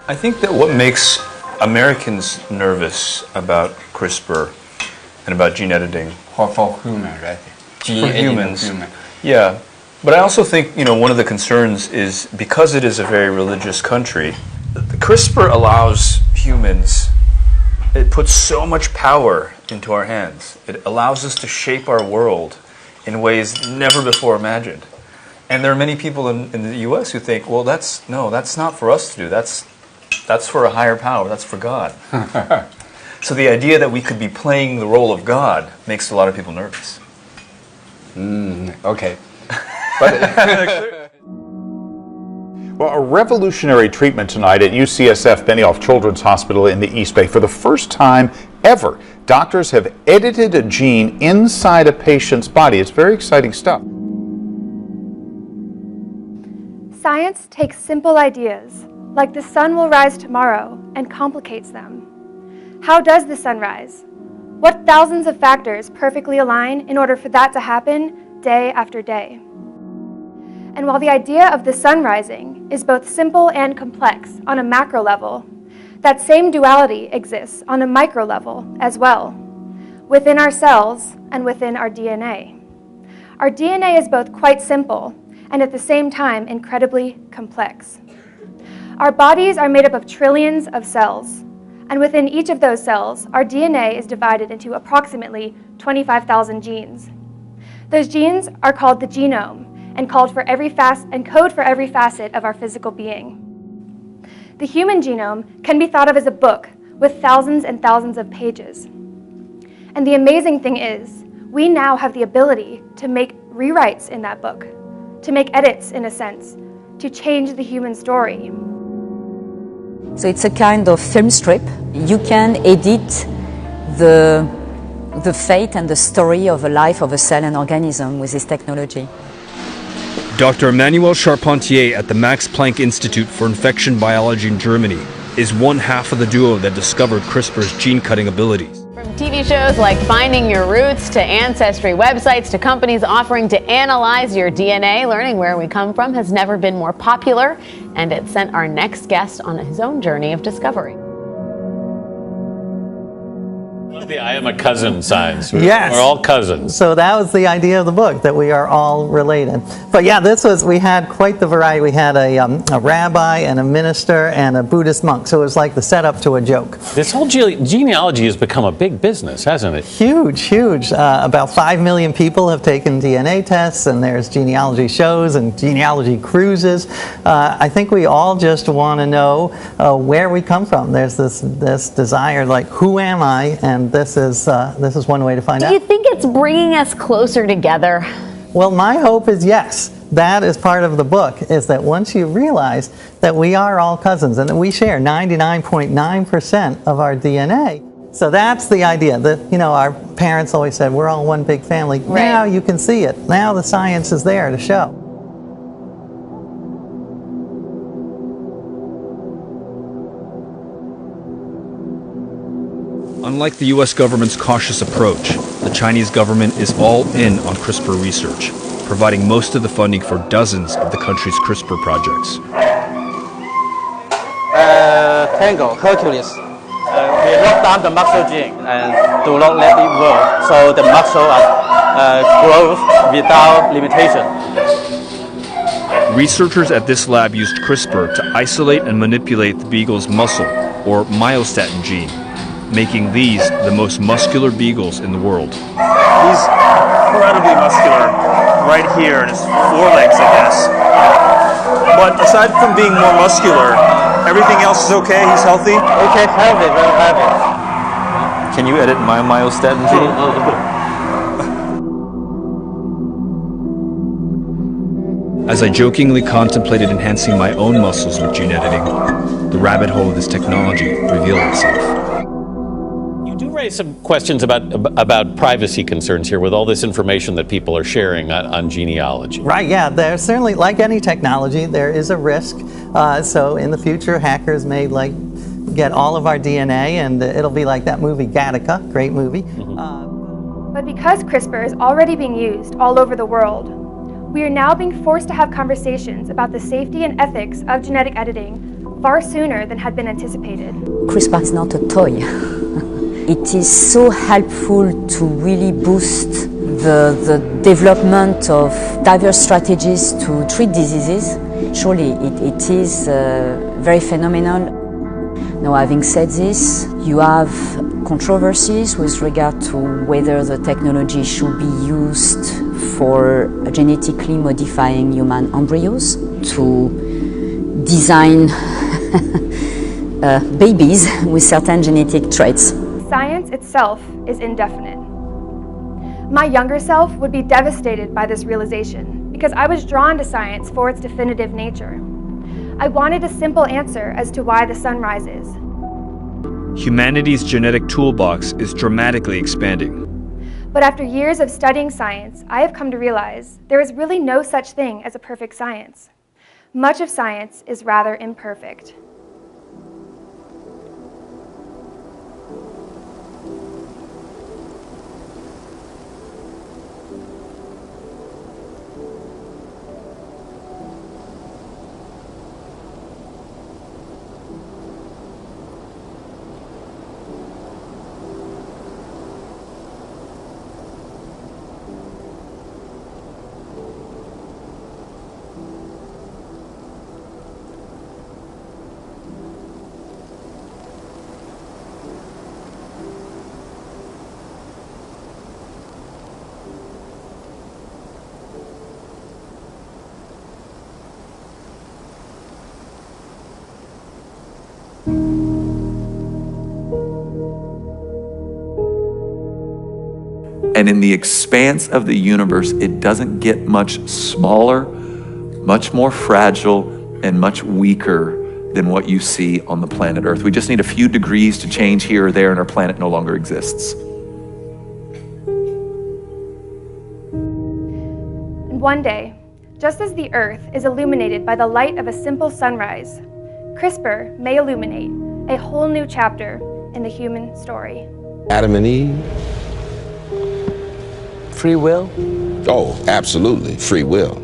I think that what makes Americans nervous about CRISPR and about gene editing For human, right? Gene for editing humans, of human. yeah. But I also think, one of the concerns is because it is a very religious country, the CRISPR allows humans, it puts so much power into our hands. It allows us to shape our world in ways never before imagined. And there are many people in the U.S. who think, well, that's not for us to do. That's for a higher power. That's for God. So the idea that we could be playing the role of God makes a lot of people nervous. Okay. Well, a revolutionary treatment tonight at UCSF Benioff Children's Hospital in the East Bay. For the first time ever, doctors have edited a gene inside a patient's body. It's very exciting stuff. Science takes simple ideas, like the sun will rise tomorrow, and complicates them. How does the sun rise? What thousands of factors perfectly align in order for that to happen day after day? And while the idea of the sun rising is both simple and complex on a macro level, that same duality exists on a micro level as well, within our cells and within our DNA. Our DNA is both quite simple and at the same time incredibly complex. Our bodies are made up of trillions of cells, and within each of those cells, our DNA is divided into approximately 25,000 genes. Those genes are called the genome and code for every facet of our physical being. The human genome can be thought of as a book with thousands and thousands of pages. And the amazing thing is, we now have the ability to make rewrites in that book, to make edits in a sense, to change the human story. So it's a kind of film strip. You can edit the fate and the story of a life of a cell and organism with this technology. Dr. Emmanuel Charpentier at the Max Planck Institute for Infection Biology in Germany is one half of the duo that discovered CRISPR's gene-cutting abilities. From TV shows like Finding Your Roots to ancestry websites to companies offering to analyze your DNA, learning where we come from has never been more popular, and it sent our next guest on his own journey of discovery. The I am a cousin signs. Yes. We're all cousins. So that was the idea of the book, that we are all related. But yeah, we had quite the variety. We had a rabbi and a minister and a Buddhist monk. So it was like the setup to a joke. This whole genealogy has become a big business, hasn't it? Huge, huge. About 5 million people have taken DNA tests, and there's genealogy shows and genealogy cruises. I think we all just want to know where we come from. There's this desire, like, who am I? And this is one way to find out. Do you think it's bringing us closer together? Well, my hope is yes. That is part of the book, is that once you realize that we are all cousins and that we share 99.9% of our DNA. So that's the idea that, our parents always said, we're all one big family. Right. Now you can see it. Now the science is there to show. Unlike the U.S. government's cautious approach, the Chinese government is all in on CRISPR research, providing most of the funding for dozens of the country's CRISPR projects. Tango, Hercules. We lock down the muscle gene and do not let it work, so the muscle grows without limitation. Researchers at this lab used CRISPR to isolate and manipulate the beagle's muscle, or myostatin gene, making these the most muscular beagles in the world. He's incredibly muscular right here in his forelegs, I guess. But aside from being more muscular, everything else is okay? He's healthy? Okay, healthy, very healthy. Can you edit my myostatin gene? As I jokingly contemplated enhancing my own muscles with gene editing, the rabbit hole of this technology revealed itself. You do raise some questions about privacy concerns here with all this information that people are sharing on genealogy. Right, yeah, there's certainly, like any technology, there is a risk. So in the future, hackers may get all of our DNA, and it'll be like that movie Gattaca, great movie. But because CRISPR is already being used all over the world, we are now being forced to have conversations about the safety and ethics of genetic editing far sooner than had been anticipated. CRISPR is not a toy. It is so helpful to really boost the development of diverse strategies to treat diseases. Surely it is very phenomenal. Now, having said this, you have controversies with regard to whether the technology should be used for genetically modifying human embryos to design babies with certain genetic traits. Science itself is indefinite. My younger self would be devastated by this realization because I was drawn to science for its definitive nature. I wanted a simple answer as to why the sun rises. Humanity's genetic toolbox is dramatically expanding. But after years of studying science, I have come to realize there is really no such thing as a perfect science. Much of science is rather imperfect. And in the expanse of the universe, it doesn't get much smaller, much more fragile, and much weaker than what you see on the planet Earth. We just need a few degrees to change here or there, and our planet no longer exists. And one day, just as the Earth is illuminated by the light of a simple sunrise, CRISPR may illuminate a whole new chapter in the human story. Adam and Eve. Free will? Oh, absolutely, free will.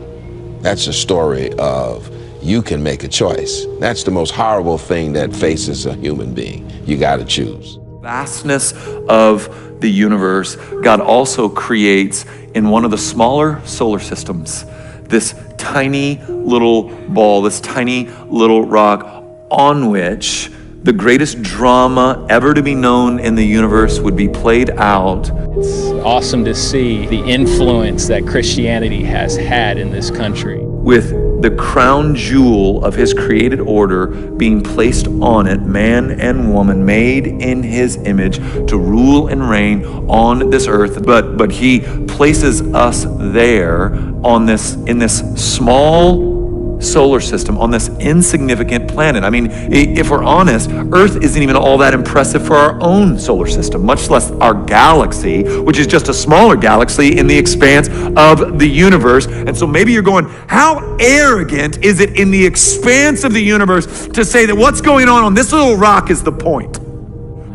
That's a story of you can make a choice. That's the most horrible thing that faces a human being. You got to choose. Vastness of the universe, God also creates in one of the smaller solar systems this tiny little ball, this tiny little rock on which the greatest drama ever to be known in the universe would be played out. It's awesome to see the influence that Christianity has had in this country. With the crown jewel of his created order being placed on it, man and woman made in his image to rule and reign on this earth. But he places us there on in this small solar system, on this insignificant planet. I mean, if we're honest, Earth isn't even all that impressive for our own solar system, much less our galaxy, which is just a smaller galaxy in the expanse of the universe. And so maybe you're going, how arrogant is it in the expanse of the universe to say that what's going on this little rock is the point?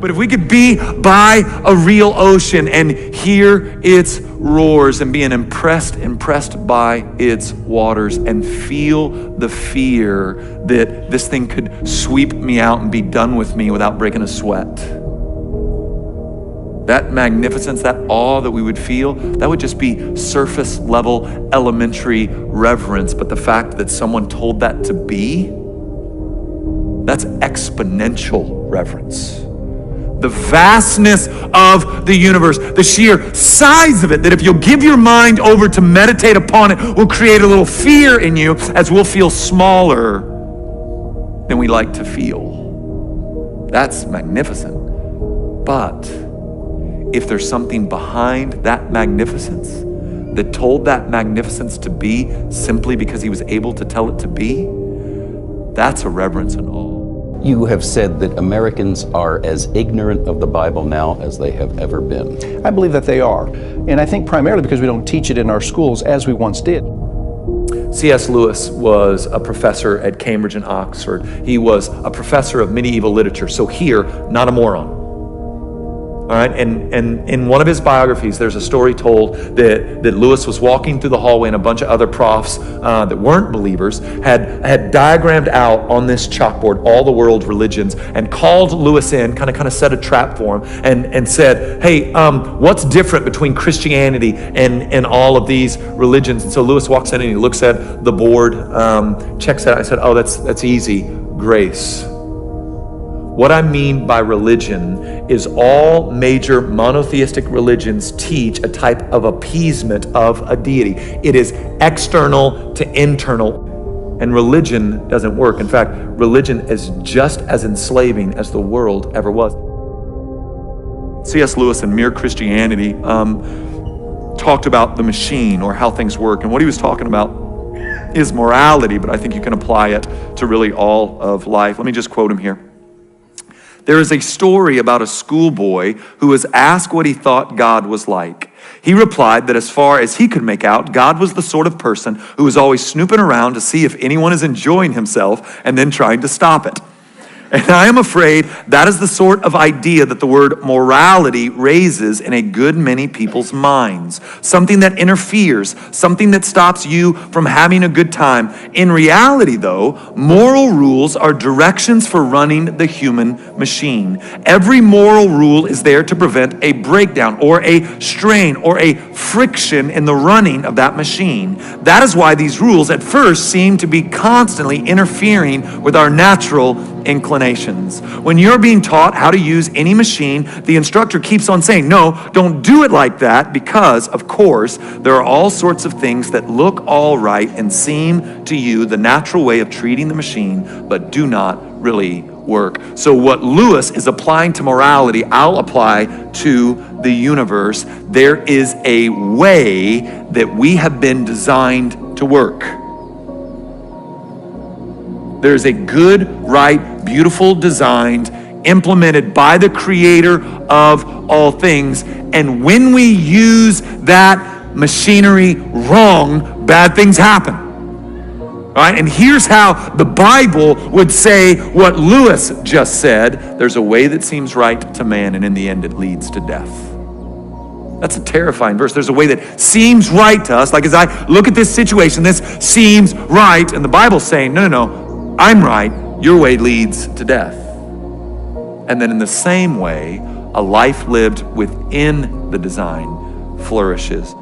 But if we could be by a real ocean and hear its roars and be impressed by its waters and feel the fear that this thing could sweep me out and be done with me without breaking a sweat. That magnificence, that awe that we would feel, that would just be surface level, elementary reverence. But the fact that someone told that to be, that's exponential reverence. The vastness of the universe, the sheer size of it, that if you'll give your mind over to meditate upon it, will create a little fear in you as we'll feel smaller than we like to feel. That's magnificent. But if there's something behind that magnificence that told that magnificence to be simply because he was able to tell it to be, that's a reverence and awe. You have said that Americans are as ignorant of the Bible now as they have ever been. I believe that they are. And I think primarily because we don't teach it in our schools as we once did. C.S. Lewis was a professor at Cambridge and Oxford. He was a professor of medieval literature. So here, not a moron. All right, and in one of his biographies, there's a story told that Lewis was walking through the hallway and a bunch of other profs that weren't believers had diagrammed out on this chalkboard all the world's religions and called Lewis in, kind of set a trap for him and said, hey, what's different between Christianity and all of these religions? And so Lewis walks in and he looks at the board, checks it out. I said, oh, that's easy, grace. What I mean by religion is all major monotheistic religions teach a type of appeasement of a deity. It is external to internal, and religion doesn't work. In fact, religion is just as enslaving as the world ever was. C.S. Lewis in Mere Christianity talked about the machine or how things work, and what he was talking about is morality, but I think you can apply it to really all of life. Let me just quote him here. There is a story about a schoolboy who was asked what he thought God was like. He replied that as far as he could make out, God was the sort of person who was always snooping around to see if anyone is enjoying himself and then trying to stop it. And I am afraid that is the sort of idea that the word morality raises in a good many people's minds. Something that interferes, something that stops you from having a good time. In reality, though, moral rules are directions for running the human machine. Every moral rule is there to prevent a breakdown or a strain or a friction in the running of that machine. That is why these rules at first seem to be constantly interfering with our natural inclinations. When you're being taught how to use any machine, the instructor keeps on saying, no, don't do it like that, because, of course, there are all sorts of things that look all right and seem to you the natural way of treating the machine, but do not really work. So what Lewis is applying to morality, I'll apply to the universe. There is a way that we have been designed to work. There's a good, right, beautiful design implemented by the creator of all things. And when we use that machinery wrong, bad things happen. All right? And here's how the Bible would say what Lewis just said. There's a way that seems right to man, and in the end it leads to death. That's a terrifying verse. There's a way that seems right to us. Like as I look at this situation, this seems right. And the Bible's saying, no. I'm right, your way leads to death. And then in the same way, a life lived within the design flourishes.